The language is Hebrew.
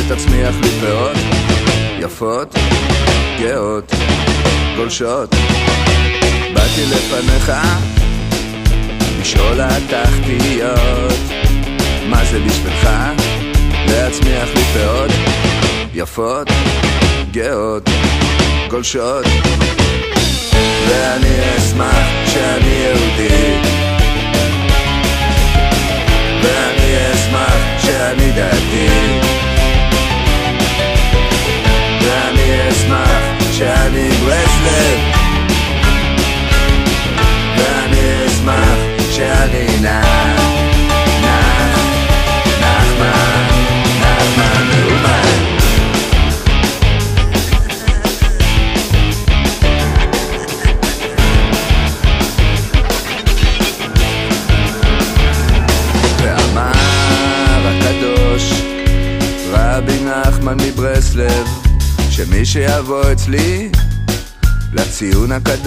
ותצמיח לי פאות יפות, גאות, גולשות. באתי לפניך לשאול התחתיות, מה זה בשבילך להצמיח לי פאות יפות, גאות, גולשות. ואני אשמח שאני יהודי, ואני אשמח שאני דתי, ואני אשמח שאני ברסלב, ואני אשמח שאני נחמן מאומן. ואמר הקדוש רבי נחמן מברסלב שמי שיבוא אצלי לציון הקדוש